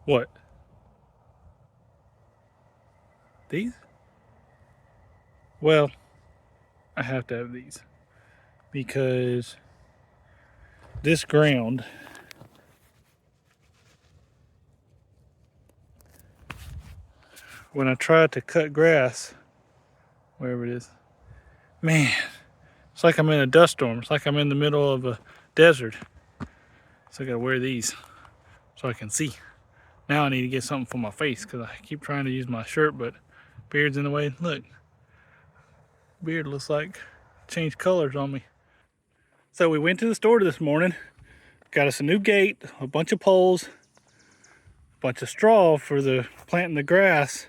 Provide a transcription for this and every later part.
What? These? Well, I have to have these because this ground, when I tried to cut grass, wherever it is, man, it's like I'm in a dust storm. It's like I'm in the middle of a desert. So I gotta wear these so I can see. Now I need to get something for my face because I keep trying to use my shirt, but beard's in the way. Look, beard looks like changed colors on me. So we went to the store this morning, got us a new gate, a bunch of poles, a bunch of straw for the planting the grass.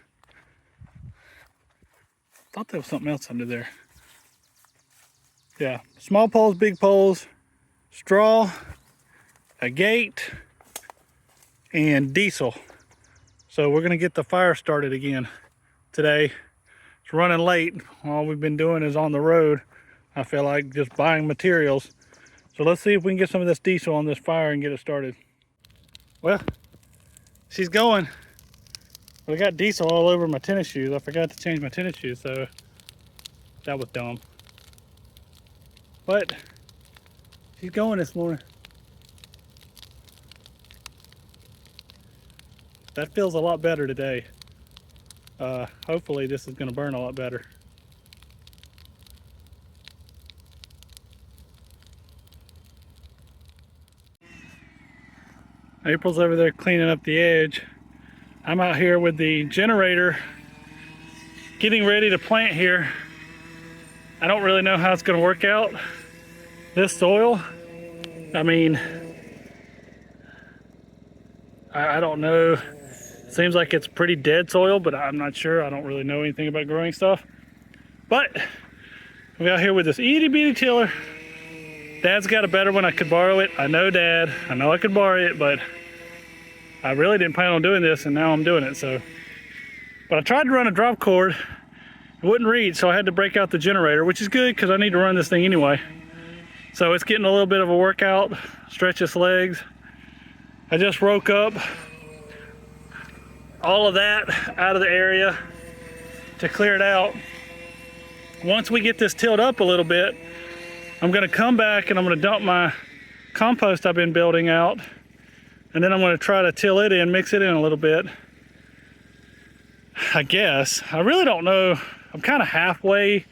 Thought there was something else under there. Yeah, small poles, big poles, straw, a gate, and diesel. So we're gonna get the fire started again today. It's running late. All we've been doing is on the road. I feel like just buying materials. So let's see if we can get some of this diesel on this fire and get it started. Well, she's going. But I got diesel all over my tennis shoes. I forgot to change my tennis shoes, so that was dumb. But she's going this morning. That feels a lot better today. Hopefully this is gonna burn a lot better. April's over there cleaning up the edge. I'm out here with the generator getting ready to plant here. I don't really know how it's gonna work out. This soil, I mean, I don't know. Seems like it's pretty dead soil, but I'm not sure. I don't really know anything about growing stuff. But we're out here with this itty bitty tiller. Dad's got a better one. I could borrow it. I know Dad. I know I could borrow it, but I really didn't plan on doing this, and now I'm doing it. So, but I tried to run a drop cord. It wouldn't read, so I had to break out the generator, which is good because I need to run this thing anyway. So it's getting a little bit of a workout. Stretch its legs. I just broke up all of that out of the area to clear it out. Once we get this tilled up a little bit, I'm gonna come back and I'm gonna dump my compost I've been building out, and then I'm gonna try to till it in, mix it in a little bit. I guess. I really don't know. I'm kind of halfway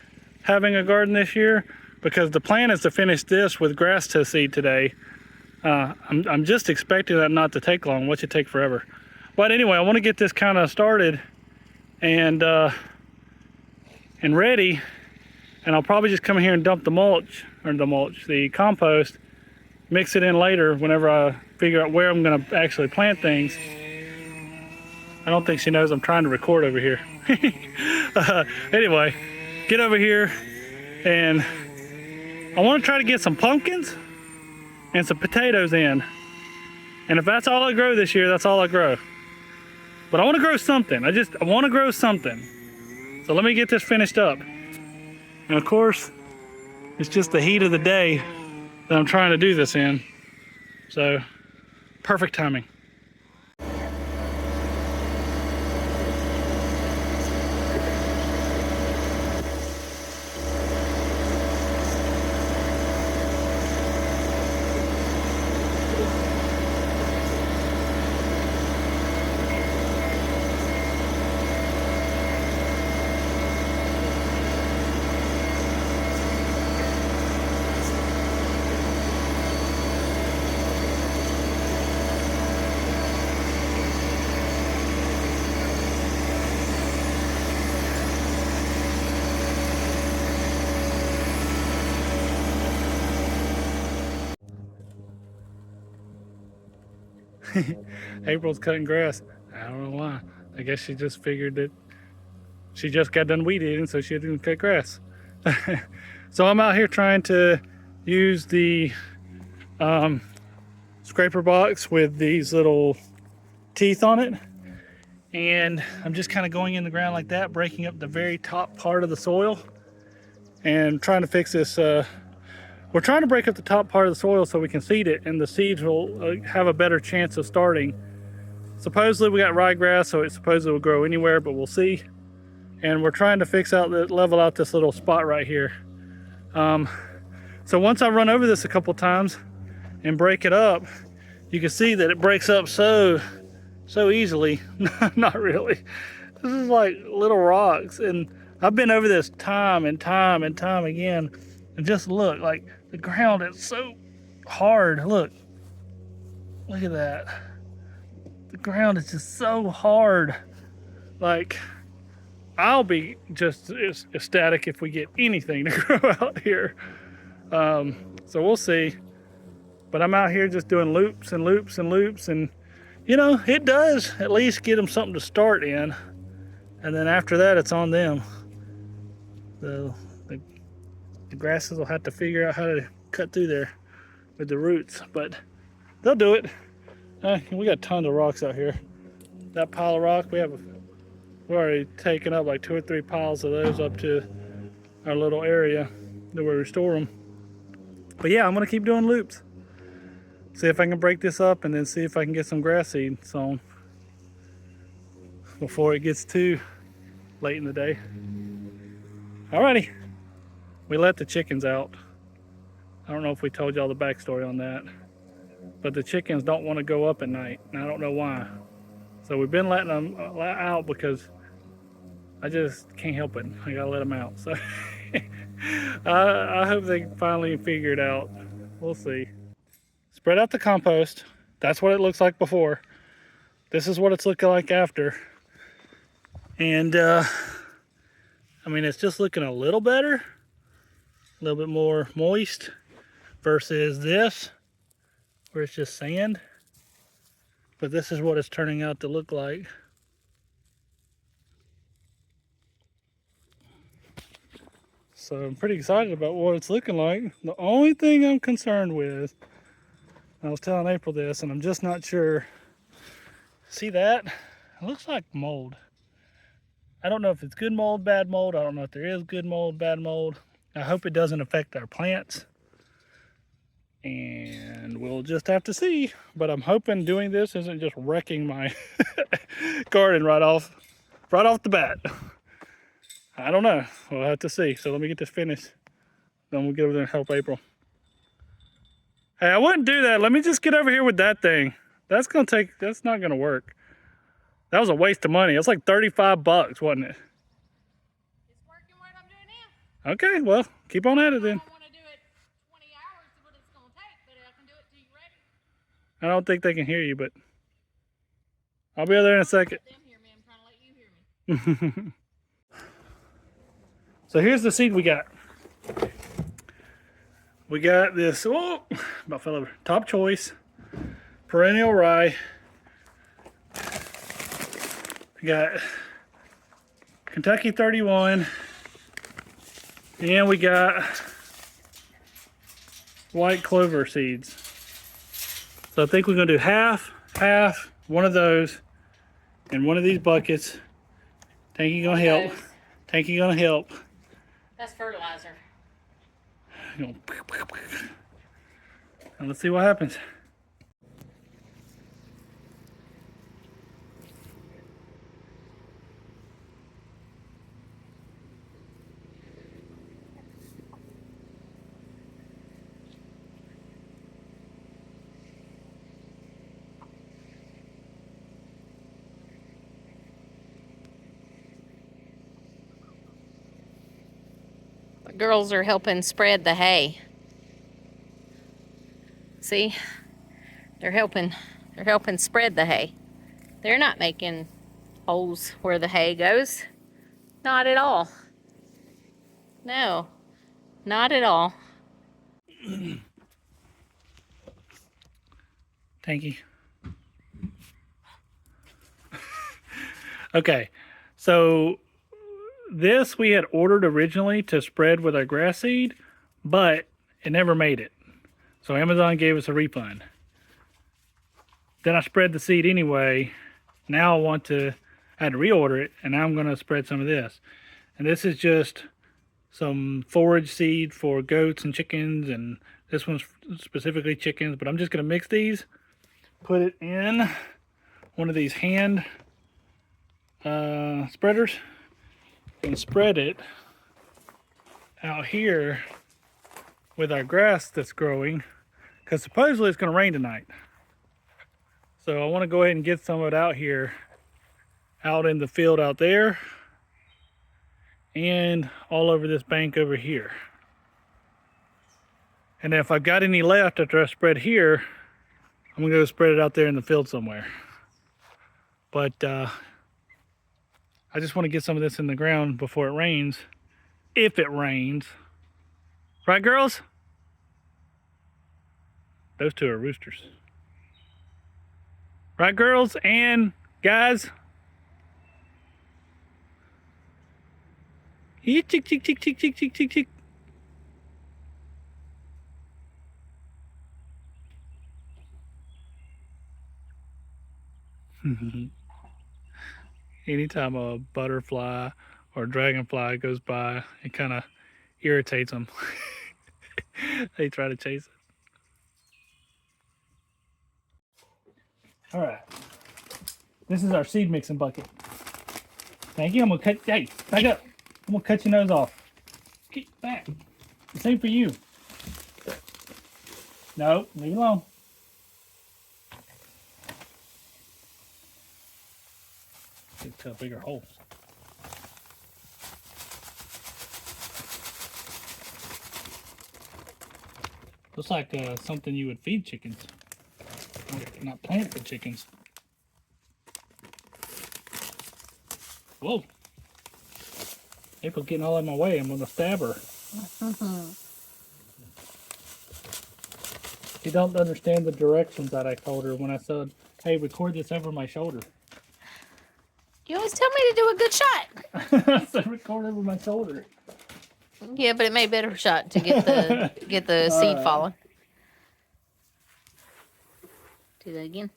having a garden this year because the plan is to finish this with grass to seed today. I'm just expecting that not to take long. Watch it take forever. But anyway, I want to get this kind of started and ready, and I'll probably just come here and dump the compost, mix it in later whenever I figure out where I'm going to actually plant things. I don't think she knows I'm trying to record over here. Anyway, get over here, and I want to try to get some pumpkins and some potatoes in. And if that's all I grow this year, that's all I grow. But I want to grow something. I want to grow something. So let me get this finished up. And of course, it's just the heat of the day that I'm trying to do this in. So, perfect timing. April's cutting grass. I don't know why. I guess she just figured that she just got done weed eating, so she didn't cut grass. So I'm out here trying to use the scraper box with these little teeth on it. And I'm just kind of going in the ground like that, breaking up the very top part of the soil and trying to fix this. We're trying to break up the top part of the soil so we can seed it, and the seeds will have a better chance of starting. Supposedly we got ryegrass, so it supposedly will grow anywhere, but we'll see. And we're trying to level out this little spot right here. So once I run over this a couple times and break it up, you can see that it breaks up so easily. Not really. This is like little rocks, and I've been over this time and time and time again, and just look, like the ground is so hard. Look at that. The ground is just so hard. Like, I'll be just ecstatic if we get anything to grow out here. So we'll see. But I'm out here just doing loops and loops and loops, and you know, it does at least get them something to start in. And then after that, it's on them. The grasses will have to figure out how to cut through there with the roots, but they'll do it. We got tons of rocks out here. That pile of rock, we've already taken up like 2 or 3 piles of those up to our little area that we restore them. But yeah, I'm gonna keep doing loops. See if I can break this up, and then see if I can get some grass seed sown before it gets too late in the day. Alrighty, we let the chickens out. I don't know if we told y'all the backstory on that, but the chickens don't want to go up at night, and I don't know why. So we've been letting them out because I just can't help it. I gotta let them out. So I hope they finally figure it out. We'll see. Spread out the compost. That's what it looks like before. This is what it's looking like after. And I mean, it's just looking a little better, a little bit more moist versus this, where it's just sand. But this is what it's turning out to look like. So I'm pretty excited about what it's looking like. The only thing I'm concerned with, I was telling April this, and I'm just not sure. See that? It looks like mold. I don't know if it's good mold, bad mold. I don't know if there is good mold, bad mold. I hope it doesn't affect our plants. And we'll just have to see. But I'm hoping doing this isn't just wrecking my garden right off the bat. I don't know. We'll have to see. So let me get this finished. Then we'll get over there and help April. Hey, I wouldn't do that. Let me just get over here with that thing. That's not gonna work. That was a waste of money. It was like 35 bucks, wasn't it? It's working what I'm doing now. Okay, well, keep on at it then. I don't want to do it 20 hours is what it's going to take, but I can do it till you're ready. I don't think they can hear you, but I'll be over there in a second. Let them hear me. I'm trying to let you hear me. So here's the seed we got. We got this, oh, about fell over, Top Choice, perennial rye. We got Kentucky 31, and we got white clover seeds. So I think we're gonna do half, one of those, in one of these buckets. Tanky gonna help. Tanky gonna help. That's fertilizer. And let's see what happens. The girls are helping spread the hay. See? They're helping spread the hay. They're not making holes where the hay goes. Not at all. No, not at all. Tanky. Okay, so this we had ordered originally to spread with our grass seed, but it never made it. So Amazon gave us a refund. Then I spread the seed anyway. Now I had to reorder it, and now I'm gonna spread some of this. And this is just some forage seed for goats and chickens, and this one's specifically chickens, but I'm just gonna mix these, put it in one of these hand spreaders and spread it out here with our grass that's growing, because supposedly it's going to rain tonight. So I want to go ahead and get some of it out here, out in the field out there, and all over this bank over here. And if I've got any left after I spread here, I'm gonna go spread it out there in the field somewhere. But I just want to get some of this in the ground before it rains, if it rains. Right, girls? Those two are roosters. Right, girls and guys? Chick, chick, chick, chick, chick, chick, chick, chick. Anytime a butterfly or dragonfly goes by, it kind of irritates them. They try to chase it. All right. This is our seed mixing bucket. Thank you. I'm gonna cut. Hey, back up. I'm gonna cut your nose off. Get back. This ain't for you. No, leave it alone. Get to a bigger hole. Looks like something you would feed chickens. Not plant for chickens. Whoa. April's getting all in my way. I'm gonna stab her. She don't understand the directions that I told her when I said, hey, record this over my shoulder. You always tell me to do a good shot. I said record over my shoulder. Yeah, but it made a better shot to get the seed falling. Do that again.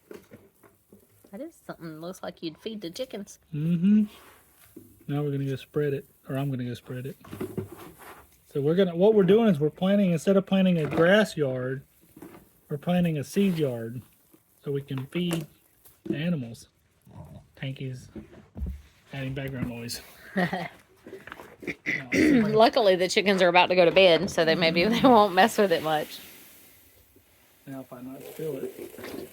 That is something that looks like you'd feed the chickens. Mm-hmm. Now we're gonna go spread it, or I'm gonna go spread it. So what we're doing is we're planting, instead of planting a grass yard, we're planting a seed yard so we can feed the animals. Tanky's adding background noise. Luckily, the chickens are about to go to bed, so maybe they won't mess with it much. Now if I not spill it.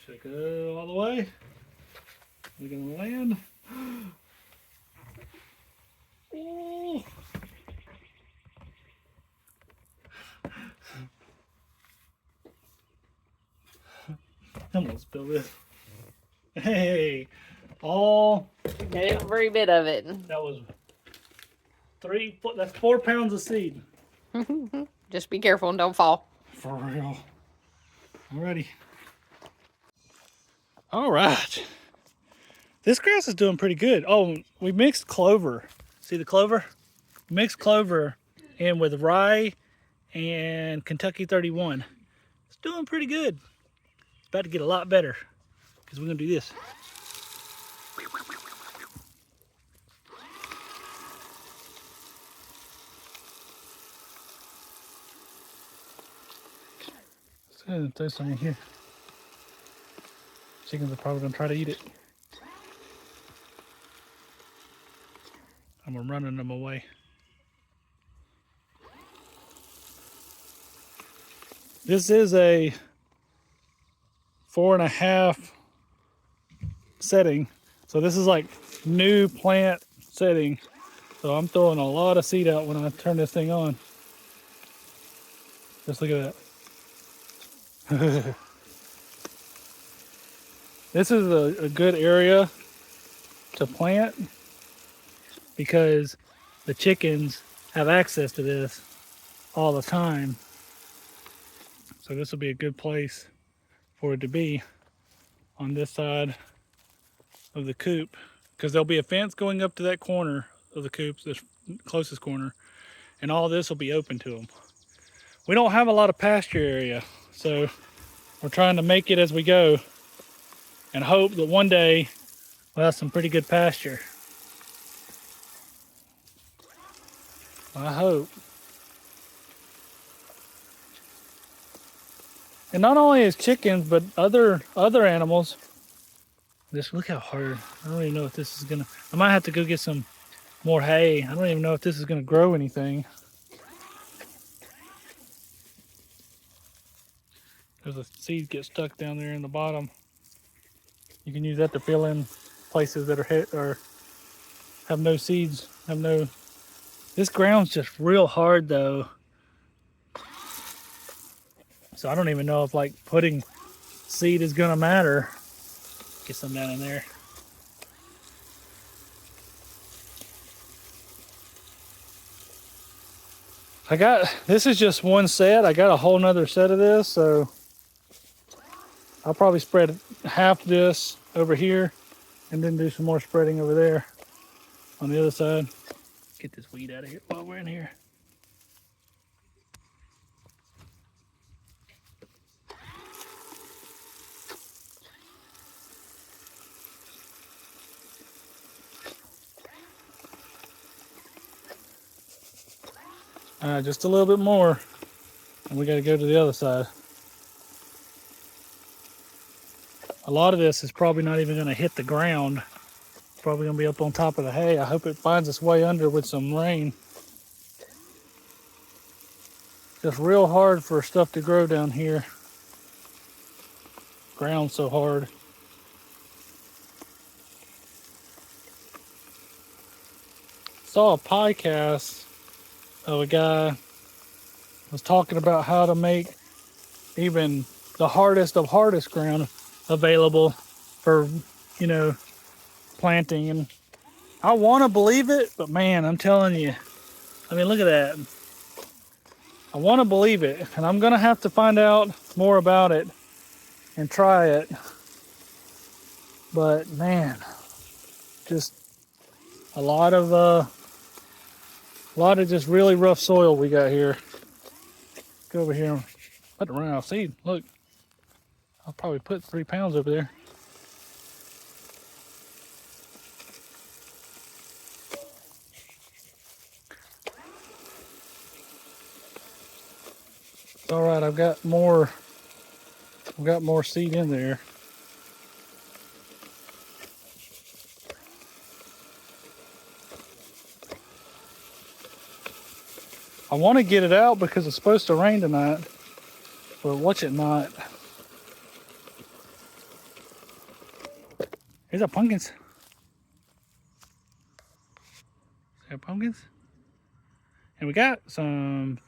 Should go all the way. We're gonna land. Oh. I'm gonna spill this. Hey, Every bit of it. That was 3 foot. That's 4 pounds of seed. Just be careful and don't fall. For real. I'm ready. All right. This grass is doing pretty good. Oh, we mixed clover. See the clover? Mixed clover in with rye and Kentucky 31. It's doing pretty good. It's about to get a lot better because we're going to do this. So throw some in here. Chickens are probably going to try to eat it. I'm running them away. This is a 4.5 setting. So this is like new plant setting. So I'm throwing a lot of seed out when I turn this thing on. Just look at that. This is a good area to plant because the chickens have access to this all the time. So this will be a good place for it to be on this side of the coop, because there'll be a fence going up to that corner of the coop, this closest corner, and all this will be open to them. We don't have a lot of pasture area, so we're trying to make it as we go and hope that one day we'll have some pretty good pasture. I hope. And not only as chickens, but other animals. Just look how hard. I don't even know if this is gonna. I might have to go get some more hay. I don't even know if this is gonna grow anything. There's a seed gets stuck down there in the bottom. You can use that to fill in places that are hit or have no seeds. Have no. This ground's just real hard though. So I don't even know if like putting seed is gonna matter. Get some down in there. This is just one set. I got a whole nother set of this, so I'll probably spread half this over here and then do some more spreading over there on the other side. Get this weed out of here while we're in here. Just a little bit more, and we got to go to the other side. A lot of this is probably not even going to hit the ground. It's probably going to be up on top of the hay. I hope it finds its way under with some rain. Just real hard for stuff to grow down here. Ground's so hard. Saw a podcast of a guy was talking about how to make even the hardest of hardest ground available for, you know, planting. And I want to believe it, but man, I'm telling you, I mean, look at that. I want to believe it, and I'm gonna have to find out more about it and try it. But man, just a lot of just really rough soil we got here. Go over here. Let it run out of seed. Look, I'll probably put 3 pounds over there. It's all right. I've got more seed in there. I want to get it out because it's supposed to rain tonight, but watch it not. Here's our pumpkins. Our pumpkins. And we got some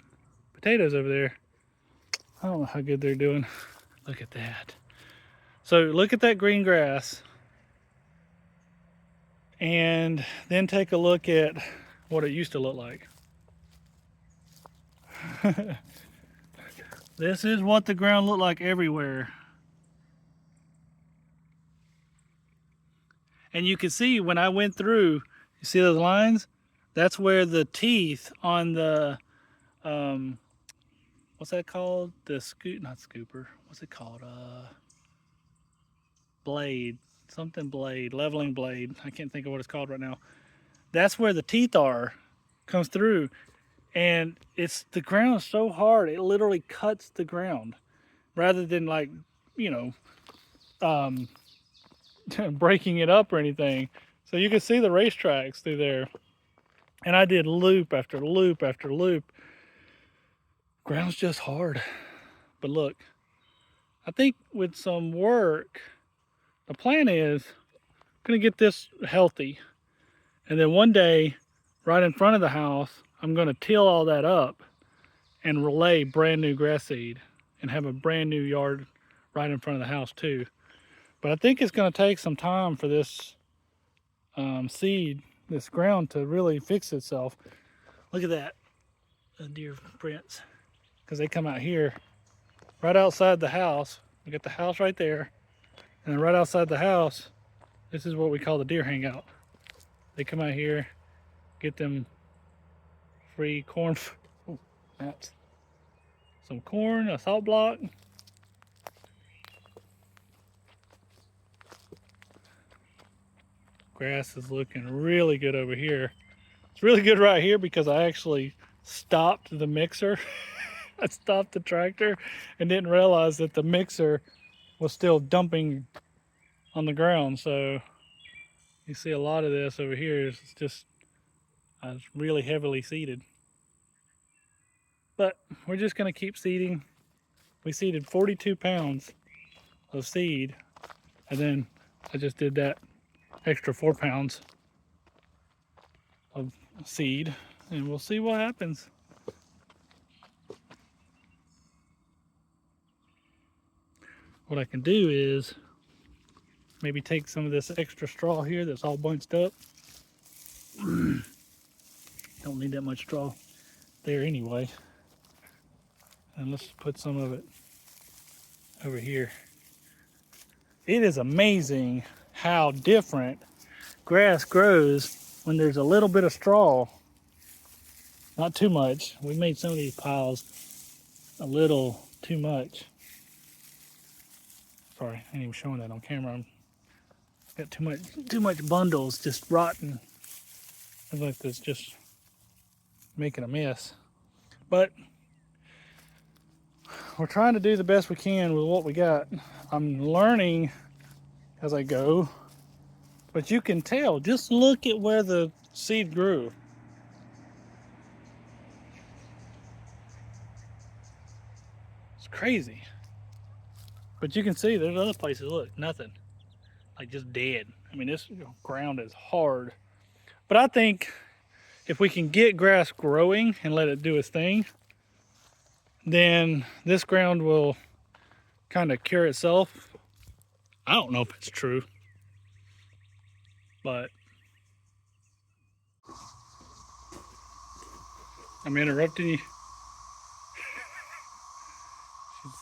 potatoes over there. I don't know how good they're doing. Look at that. So look at that green grass. And then take a look at what it used to look like. This is what the ground looked like everywhere. And you can see when I went through, you see those lines? That's where the teeth on the, what's that called? Not scooper. What's it called? Blade. Something blade. Leveling blade. I can't think of what it's called right now. That's where the teeth are. Comes through. And the ground is so hard, it literally cuts the ground. Rather than like, you know, breaking it up or anything. So you can see the racetracks through there. And I did loop after loop after loop. Ground's just hard. But look, I think with some work, the plan is I'm gonna get this healthy. And then one day, right in front of the house, I'm gonna till all that up and relay brand new grass seed and have a brand new yard right in front of the house too. But I think it's gonna take some time for this seed, this ground to really fix itself. Look at that, the deer prints, because they come out here, right outside the house. We got the house right there, and then right outside the house, this is what we call the deer hangout. They come out here, get them free corn, oh, mats, some corn, a salt block. Grass is looking really good over here. It's really good right here because I actually stopped the mixer I stopped the tractor and didn't realize that the mixer was still dumping on the ground. So you see a lot of this over here. It's just really heavily seeded. But we're just going to keep seeding. We seeded 42 pounds of seed, and then I just did that extra 4 pounds of seed, and we'll see what happens. What I can do is maybe take some of this extra straw here that's all bunched up. Don't need that much straw there anyway. And let's put some of it over here. It is amazing how different grass grows when there's a little bit of straw. Not too much. We made some of these piles a little too much. Sorry, I ain't even showing that on camera. I've got too much bundles just rotten. Looks like this just making a mess. But we're trying to do the best we can with what we got. I'm learning as I go, but you can tell. Just look at where the seed grew. It's crazy. But you can see there's other places, look, nothing. Like just dead. I mean, this ground is hard. But I think if we can get grass growing and let it do its thing, then this ground will kind of cure itself. I don't know if it's true, but I'm interrupting you.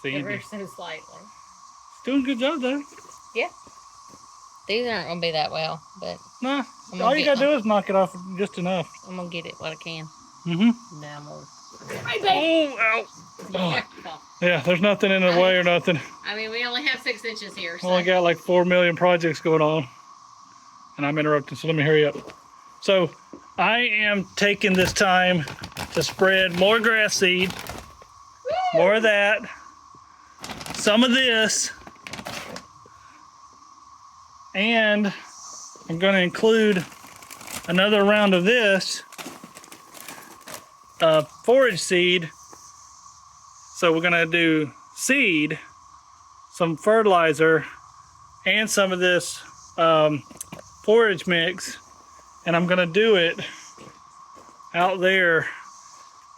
Ever so slightly. It's doing a good job though. Yeah. These aren't gonna be that well, but Nah, all you gotta do is knock it off just enough. I'm gonna get it what I can. Mm-hmm. Now I'm gonna... Oh, ow. Oh. Yeah, there's nothing in the way or nothing. I mean, we only have 6 inches here. So. Only got like 4 million projects going on. And I'm interrupting, so let me hurry up. So I am taking this time to spread more grass seed. Woo! More of that. Some of this. And I'm going to include another round of this forage seed. So we're going to do seed, some fertilizer, and some of this forage mix. And I'm going to do it out there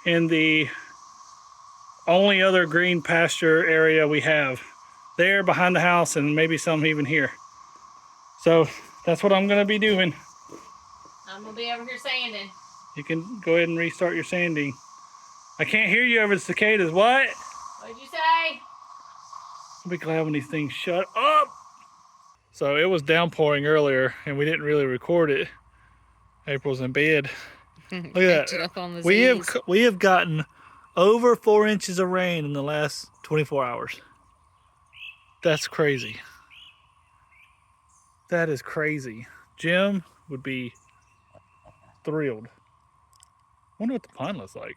in the only other green pasture area we have. There behind the house, and maybe some even here. So that's what I'm going to be doing. I'm going to be over here sanding. You can go ahead and restart your sanding. I can't hear you over the cicadas. What? What'd you say? I'll be glad when these things shut up. So it was downpouring earlier, and we didn't really record it. April's in bed. Look at that. We have gotten over 4 inches of rain in the last 24 hours. That's crazy. That is crazy. Jim would be thrilled. Wonder what the pond looks like.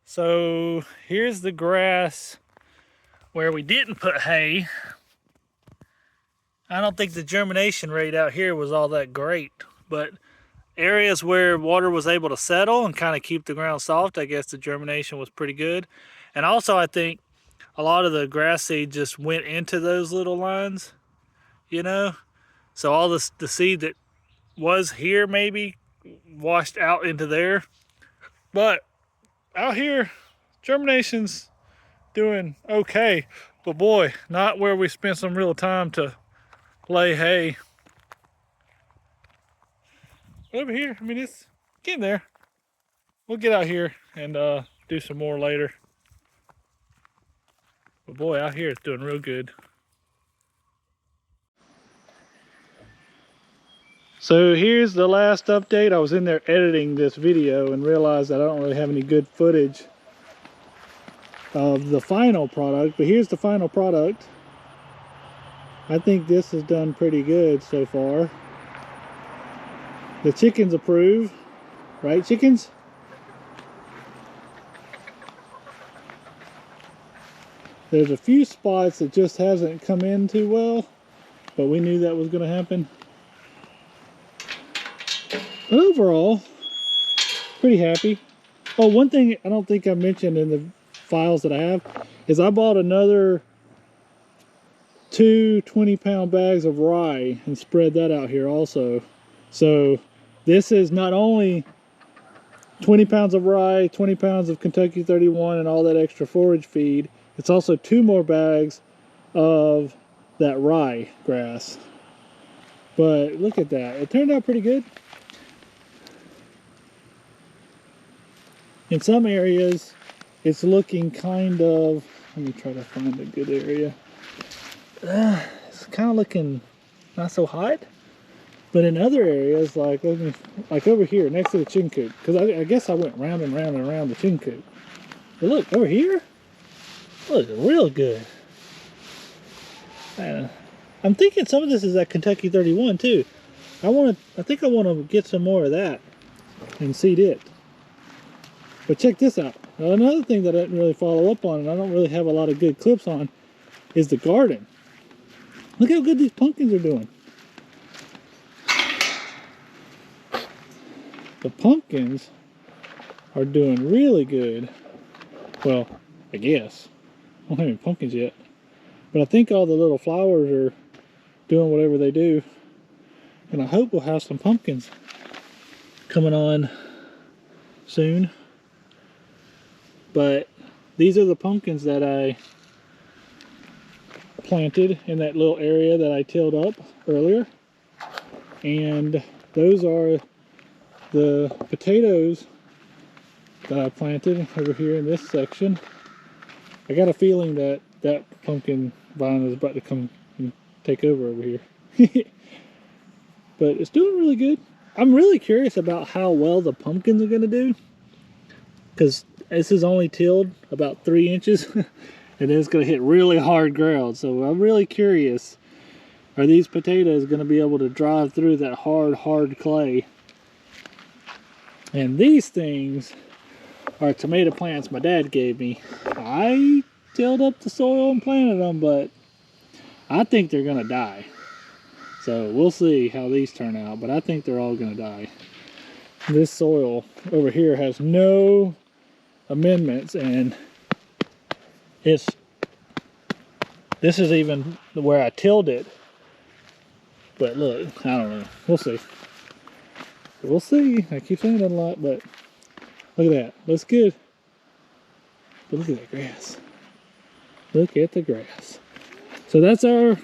So here's the grass where we didn't put hay. I don't think the germination rate out here was all that great, but areas where water was able to settle and kind of keep the ground soft, I guess the germination was pretty good. And also I think a lot of the grass seed just went into those little lines, you know? So all the seed that was here maybe washed out into there. But out here, germination's doing okay. But boy, not where we spent some real time to lay hay. Over here, I mean, it's getting there. We'll get out here and do some more later. But boy, out here it's doing real good. So here's the last update. I was in there editing this video and realized that I don't really have any good footage of the final product, but here's the final product. I think this has done pretty good so far. The chickens approve, right chickens? There's a few spots that just hasn't come in too well, but we knew that was going to happen. But overall, pretty happy. Oh, one thing I don't think I mentioned in the files that I have is I bought another 2 20-pound bags of rye and spread that out here also. So this is not only 20 pounds of rye, 20 pounds of Kentucky 31 and all that extra forage feed, it's also 2 more bags of that rye grass. But look at that, it turned out pretty good. In some areas it's looking kind of, let me try to find a good area. It's kind of looking not so hot. But in other areas, like over here next to the chicken coop, because I guess I went round and round and around the chicken coop. But look, over here, look, real good. I'm thinking some of this is that Kentucky 31 too. I think I want to get some more of that and seed it. But check this out. Now, another thing that I didn't really follow up on, and I don't really have a lot of good clips on, is the garden. Look how good these pumpkins are doing. The pumpkins are doing really good. Well, I guess. I don't have any pumpkins yet. But I think all the little flowers are doing whatever they do. And I hope we'll have some pumpkins coming on soon. But these are the pumpkins that I planted in that little area that I tilled up earlier. And those are the potatoes that I planted over here in this section. I got a feeling that that pumpkin vine is about to come and take over here. But it's doing really good. I'm really curious about how well the pumpkins are going to do, because this is only tilled about 3 inches and then it's going to hit really hard ground. So I'm really curious, are these potatoes going to be able to drive through that hard clay? And these things are tomato plants my dad gave me. I tilled up the soil and planted them, but I think they're gonna die. So we'll see how these turn out, but I think they're all gonna die. This soil over here has no amendments, and this is even where I tilled it. But look, I don't know. We'll see. We'll see. I keep saying that a lot, but look at that. Looks good. But look at that grass. Look at the grass. So that's our,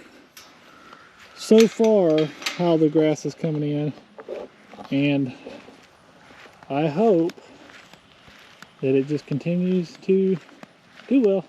so far, how the grass is coming in. And I hope that it just continues to do well.